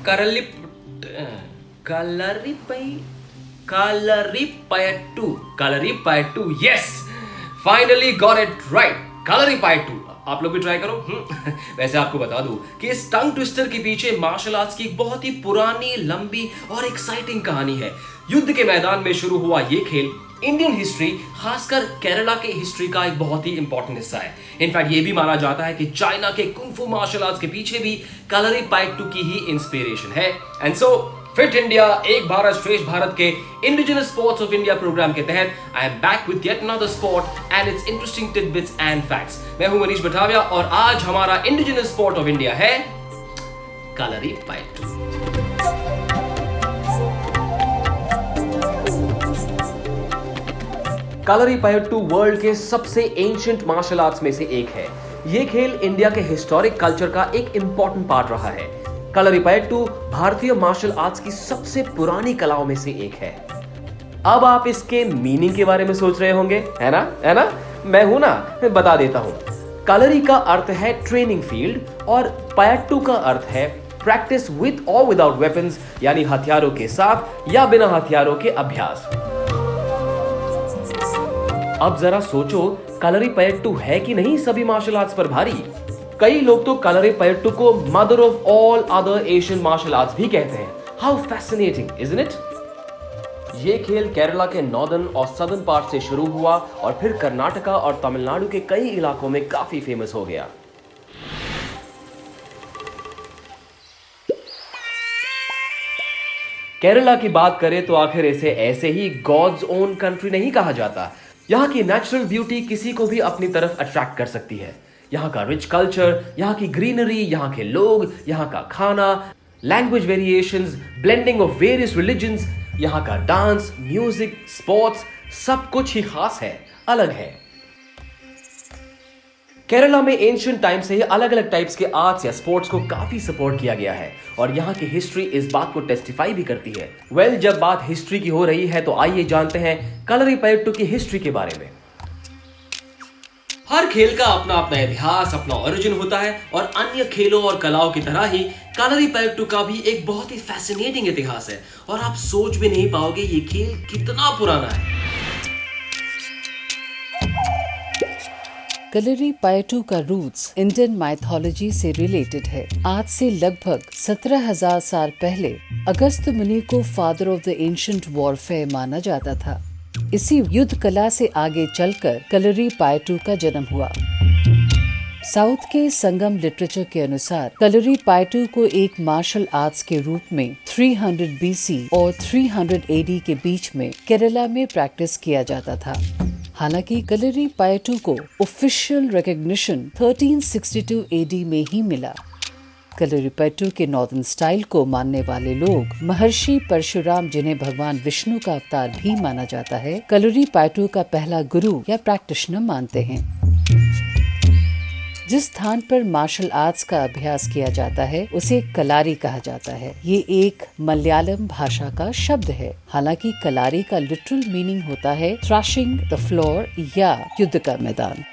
करली Kalaripayattu, yes, finally got it right, Kalaripayattu. आप लोग भी ट्राई करो। वैसे आपको बता दूं कि इस टंग ट्विस्टर के पीछे मार्शल आर्ट्स की एक बहुत ही पुरानी, लंबी और एक्साइटिंग कहानी है। युद्ध के मैदान में शुरू हुआ ये खेल इंडियन हिस्ट्री, खासकर केरला के हिस्ट्री का एक बहुत ही इंपॉर्टेंट हिस्सा है। इनफैक्ट ये भी माना जाता है कि चाइना के कुंफू मार्शल आर्ट्स के पीछे भी कलरीपयट्टू की ही इंस्पिरेशन है। And so fit India, Ek Bharat Shreshtha Bharat के indigenous sports of India programme के तहत I am back with yet another sport and its interesting tidbits and facts. मैं हूं मनीष बठाविया और आज हमारा इंडिजिनस स्पोर्ट ऑफ इंडिया है कलरीपयट्टू। कलरीपयट्टू वर्ल्ड के सबसे एंशिएंट मार्शल आर्ट्स में से एक है। यह खेल इंडिया के हिस्टोरिक कल्चर का एक इंपॉर्टेंट पार्ट रहा है। कलरीपयट्टू भारतीय मार्शल आर्ट्स की सबसे पुरानी कलाओं में से एक है। अब आप इसके मीनिंग के बारे में सोच रहे होंगे, है ना? मैं हूं ना, बता देता हूं। कलरी का अर्थ है ट्रेनिंग फील्ड और पयट्टू का अर्थ है प्रैक्टिस विद और विदाउट वेपन्स, यानी हथियारों के साथ या बिना हथियारों के अभ्यास। अब जरा सोचो, कलरीपयट्टू है कि नहीं सभी मार्शल आर्ट्स पर भारी। कई लोग तो कलरीपयट्टू को mother of all other Asian martial arts भी कहते हैं। How fascinating, isn't it? ये खेल केरला के नॉर्दर्न और सदर्न पार्ट से शुरू हुआ और फिर कर्नाटका और तमिलनाडु के कई इलाकों में काफी फेमस हो गया। केरला की बात करें तो आखिर इसे ऐसे ही गॉड्स ओन कंट्री नहीं कहा जाता। यहाँ की नेचुरल ब्यूटी किसी को भी अपनी तरफ अट्रैक्ट कर सकती है। यहाँ का रिच कल्चर, यहाँ की ग्रीनरी, यहाँ के लोग, यहाँ का खाना, language variations, blending of various religions, यहाँ का डांस, म्यूजिक, स्पोर्ट्स, सब कुछ ही खास है, अलग है। केरला में एंशिएंट टाइम से ही अलग अलग टाइप्स के आर्ट्स या स्पोर्ट्स को काफी सपोर्ट किया गया है और यहाँ की हिस्ट्री इस बात को टेस्टिफाई भी करती है। जब बात हिस्ट्री की हो रही है तो आइए जानते हैं कलरीपयट्टू की हिस्ट्री के बारे में। हर खेल का अपना अपना इतिहास, अपना ओरिजिन होता है और अन्य खेलों और कलाओं की तरह ही कलरीपयट्टू का भी एक बहुत ही फैसिनेटिंग इतिहास है और आप सोच भी नहीं पाओगे ये खेल कितना पुराना है। कलरीपयट्टू का रूट्स इंडियन माइथोलॉजी से रिलेटेड है। आज से लगभग 17,000 साल पहले अगस्त्य मुनि को father of the ancient warfare माना जाता था। इसी युद्ध कला से आगे चलकर कलरीपयट्टू का जन्म हुआ। साउथ के संगम लिटरेचर के अनुसार कलरीपयट्टू को एक मार्शल आर्ट्स के रूप में 300 BC और 300 AD के बीच में केरला में प्रैक्टिस किया जाता था। हालांकि कलरीपयट्टू को ऑफिशियल रिकॉग्निशन 1362 AD में ही मिला। कलरीपयट्टू के नॉर्दर्न स्टाइल को मानने वाले लोग महर्षि परशुराम, जिन्हें भगवान विष्णु का अवतार भी माना जाता है, कलरीपयट्टू का पहला गुरु या प्रैक्टिशनर मानते हैं। जिस स्थान पर मार्शल आर्ट्स का अभ्यास किया जाता है उसे कलारी कहा जाता है। ये एक मलयालम भाषा का शब्द है। हालांकि कलारी का लिटरल मीनिंग होता है थ्रैशिंग द फ्लोर या युद्ध का मैदान।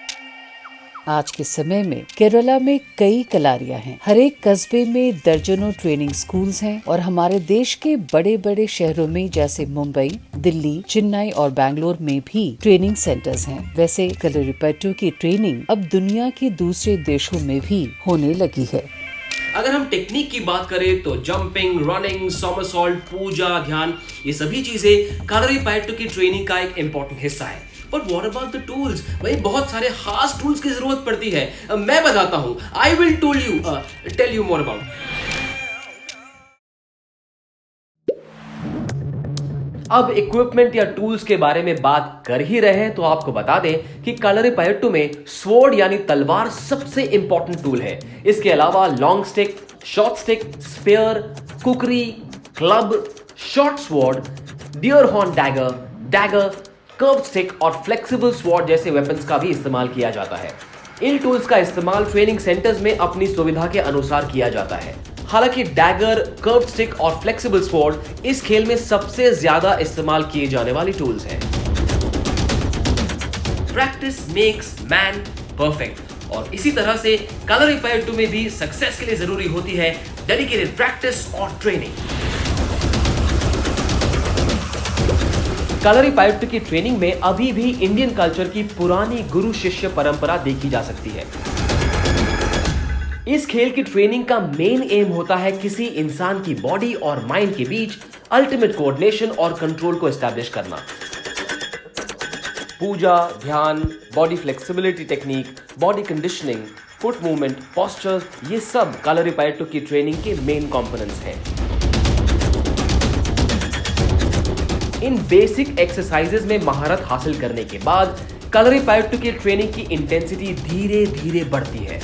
आज के समय में केरला में कई कलारियां हैं। हर एक कस्बे में दर्जनों ट्रेनिंग स्कूल्स हैं और हमारे देश के बड़े बड़े शहरों में जैसे मुंबई, दिल्ली, चेन्नई और बैंगलोर में भी ट्रेनिंग सेंटर्स हैं। वैसे कलरीपयट्टू की ट्रेनिंग अब दुनिया के दूसरे देशों में भी होने लगी है। अगर हम टेक्निक की बात करें तो जंपिंग, रनिंग, सोमरसॉल्ट, पूजा, ध्यान, ये सभी चीजें कलरीपयट्टू की ट्रेनिंग का एक इम्पोर्टेंट हिस्सा है। But what about the tools? भाई बहुत सारे खास टूल्स की जरूरत पड़ती है। मैं बताता हूँ। I will tell you more about. अब इक्विपमेंट या टूल्स के बारे में बात कर ही रहे हैं तो आपको बता दें कि कलरीपयट्टू में स्वॉर्ड यानी तलवार सबसे इंपॉर्टेंट टूल है। इसके अलावा long stick, short stick, spear, kukri, club, short sword, deer horn dagger, curve stick और फ्लेक्सिबल स्वॉर्ड जैसे वेपन्स का भी इस्तेमाल किया जाता है। इन टूल्स का इस्तेमाल ट्रेनिंग सेंटर्स में अपनी सुविधा के अनुसार किया जाता है। हालांकि डैगर, कर्व स्टिक और फ्लेक्सिबल स्वॉर्ड इस खेल में सबसे ज्यादा इस्तेमाल किए जाने वाली टूल्स हैं। प्रैक्टिस मेक्स मैन परफेक्ट और इसी तरह से कलरीपयट्टू में भी सक्सेस के लिए जरूरी होती है डेडिकेटेड प्रैक्टिस और ट्रेनिंग। कलरीपयट्टू की ट्रेनिंग में अभी भी इंडियन कल्चर की पुरानी गुरु शिष्य परंपरा देखी जा सकती है। इस खेल की ट्रेनिंग का मेन एम होता है किसी इंसान की बॉडी और माइंड के बीच अल्टीमेट कोऑर्डिनेशन और कंट्रोल को एस्टैब्लिश करना। पूजा, ध्यान, body flexibility technique, body conditioning, foot movement, postures, ये सब कलरीपयट्टू की ट्रेनिंग के मेन कंपोनेंट्स हैं। इन बेसिक एक्सरसाइजेज में महारत हासिल करने के बाद कलरीपयट्टू की ट्रेनिंग की इंटेंसिटी धीरे धीरे बढ़ती है।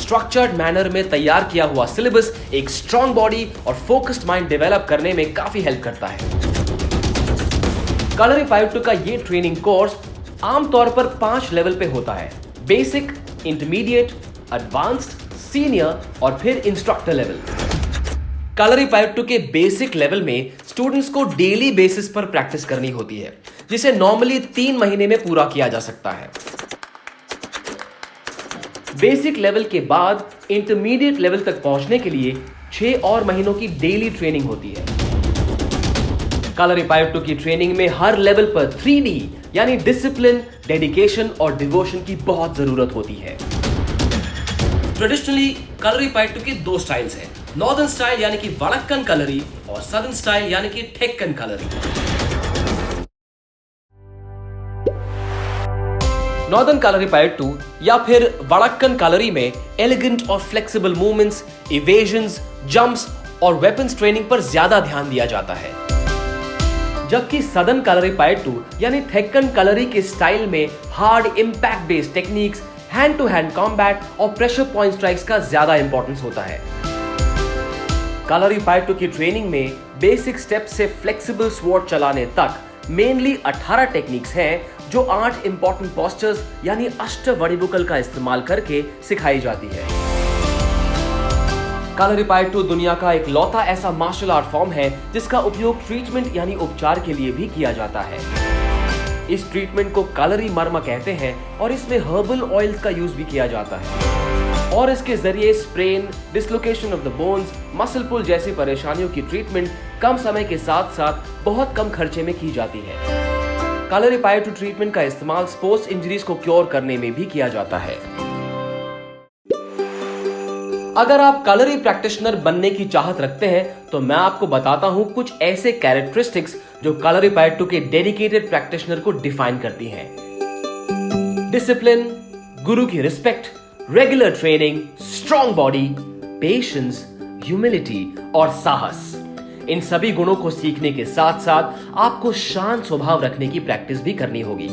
स्ट्रक्चर्ड मैनर में तैयार किया हुआ सिलेबस एक स्ट्रॉन्ग बॉडी और फोकस्ड माइंड डेवलप करने में काफी हेल्प करता है। कलरीपयट्टू का ये ट्रेनिंग कोर्स आमतौर पर 5 लेवल पे होता है: बेसिक, इंटरमीडिएट, एडवांस्ड, सीनियर और फिर इंस्ट्रक्टर लेवल। कलरीपयट्टू के बेसिक लेवल में स्टूडेंट्स को डेली बेसिस पर प्रैक्टिस करनी होती है, जिसे नॉर्मली 3 महीने में पूरा किया जा सकता है। बेसिक लेवल के बाद इंटरमीडिएट लेवल तक पहुंचने के लिए 6 और महीनों की डेली ट्रेनिंग होती है। कलरीपयट्टू की ट्रेनिंग में हर लेवल पर 3D यानी डिसिप्लिन, डेडिकेशन और डिवोशन की बहुत जरूरत होती है। ट्रेडिशनली कलरीपयट्टू के 2 स्टाइल्स हैं, नॉर्दर्न स्टाइल यानी कि वड़क्कन कलरी और सदर्न स्टाइल यानी कि ठेक्कन कलरी। नॉर्दर्न कलरीपयट्टू या फिर वड़क्कन कलरी में एलिगेंट और फ्लेक्सिबल मूवमेंट्स, इवेजन्स, जंप्स और वेपन्स ट्रेनिंग पर ज्यादा ध्यान दिया जाता है, जबकि सदर्न कलरीपयट्टू यानी ठेक्कन कलरी के स्टाइल में hard impact based techniques, hand to hand combat और प्रेशर पॉइंट स्ट्राइक्स का ज्यादा इंपॉर्टेंस होता है। कलरीपयट्टू की ट्रेनिंग में बेसिक स्टेप से फ्लेक्सिबल स्वॉर्ड चलाने तक मेनली 18 टेक्निक्स हैं, जो 8 इंपॉर्टेंट पोस्चर्स यानी अष्टवडिमुकल का इस्तेमाल करके सिखाई जाती है। कलरीपयट्टू दुनिया का एक लौता ऐसा मार्शल आर्ट फॉर्म है जिसका उपयोग ट्रीटमेंट यानी उपचार के लिए भी किया जाता है। इस ट्रीटमेंट को कलरी मर्म कहते हैं और इसमें हर्बल ऑयल्स का यूज भी किया जाता है और इसके जरिए sprain, dislocation of the bones, muscle pull जैसी परेशानियों की ट्रीटमेंट कम समय के साथ साथ बहुत कम खर्चे में की जाती है। कलरीपयट्टू ट्रीटमेंट का इस्तेमाल स्पोर्ट्स इंजरीज को क्योर करने में भी किया जाता है। अगर आप कलरी प्रैक्टिशनर बनने की चाहत रखते हैं तो मैं आपको बताता हूं कुछ ऐसे कैरेक्टरिस्टिक्स जो कलरीपयट्टू के डेडिकेटेड प्रैक्टिशनर को डिफाइन करती हैं। डिसिप्लिन, गुरु की respect, regular training, strong body, patience, humility और साहस। इन सभी गुणों को सीखने के साथ साथ आपको शांत स्वभाव रखने की प्रैक्टिस भी करनी होगी।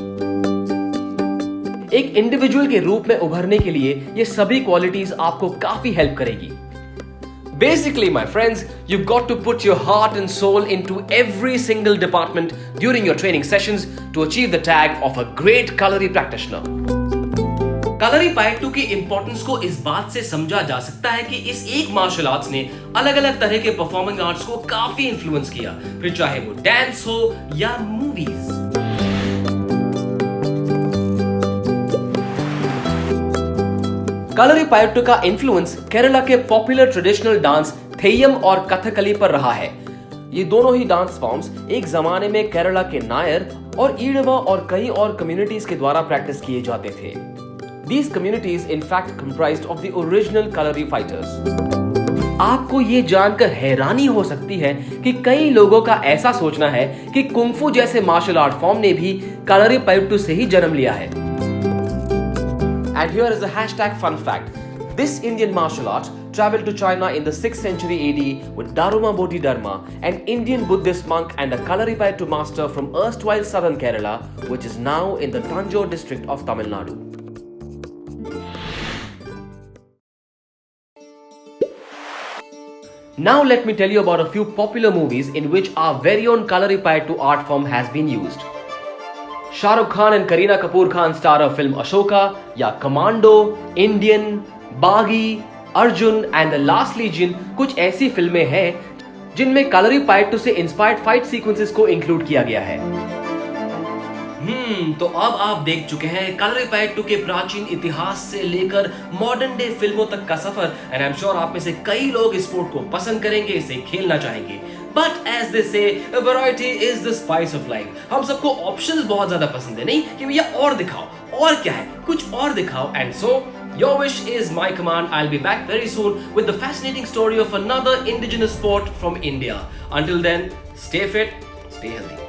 एक इंडिविजुअल के रूप में उभरने के लिए ये सभी क्वालिटीज आपको काफी हेल्प करेगी। Basically, my friends, you've got to put your heart and soul into every single department during your training sessions to achieve the tag of a great kalari practitioner. Kalaripayattu की इंपॉर्टेंस को इस बात से समझा जा सकता है कि इस एक मार्शल आर्ट्स ने अलग अलग तरह के परफॉर्मिंग आर्ट्स को काफी इन्फ्लुएंस किया, फिर चाहे वो डांस हो या मूवीज। कलरीपयट्टू का इन्फ्लुएंस केरला के पॉपुलर ट्रेडिशनल डांस थेय्यम और कथकली पर रहा है। ये दोनों ही डांस फॉर्म्स एक जमाने में केरला के नायर और ईडवा और कई और कम्युनिटीज के द्वारा प्रैक्टिस किए जाते थे। These communities in fact comprised of the original kalari fighters. आपको ये जानकर हैरानी हो सकती है कि कई लोगों का ऐसा सोचना है कि कुंफू जैसे मार्शल आर्ट फॉर्म ने भी कलरीपयट्टू से ही जन्म लिया है। And here is a hashtag fun fact. This Indian martial art traveled to China in the 6th century AD with Daruma Bodhidharma, an Indian Buddhist monk and a Kalaripayattu master from erstwhile southern Kerala, which is now in the Tanjore district of Tamil Nadu. Now let me tell you about a few popular movies in which our very own Kalaripayattu art form has been used. Shah Rukh Khan and Kareena Kapoor Khan star of film Ashoka, या Commando, Indian, Baghi, Arjun and The Last Legion कुछ ऐसी फिल्में हैं जिनमें कलरीपयट्टू से inspired fight sequences को include किया गया है। तो अब आप देख चुके हैं कलरीपयट्टू के प्राचीन इतिहास से लेकर मॉडर्न डे फिल्मों तक का suffer and I am sure आप में से कई लोग इस स्पोर्ट को पसंद करेंगे, इसे खेलना चाहेंगे। बट एज दे से variety is the spice of life. हम सबको ऑप्शंस बहुत ज्यादा पसंद है, नहीं कि भैया और दिखाओ, और क्या है, कुछ और दिखाओ। And so your wish is my command. I'll be back very soon with the fascinating story of another indigenous sport from India. Until then, stay fit, stay healthy.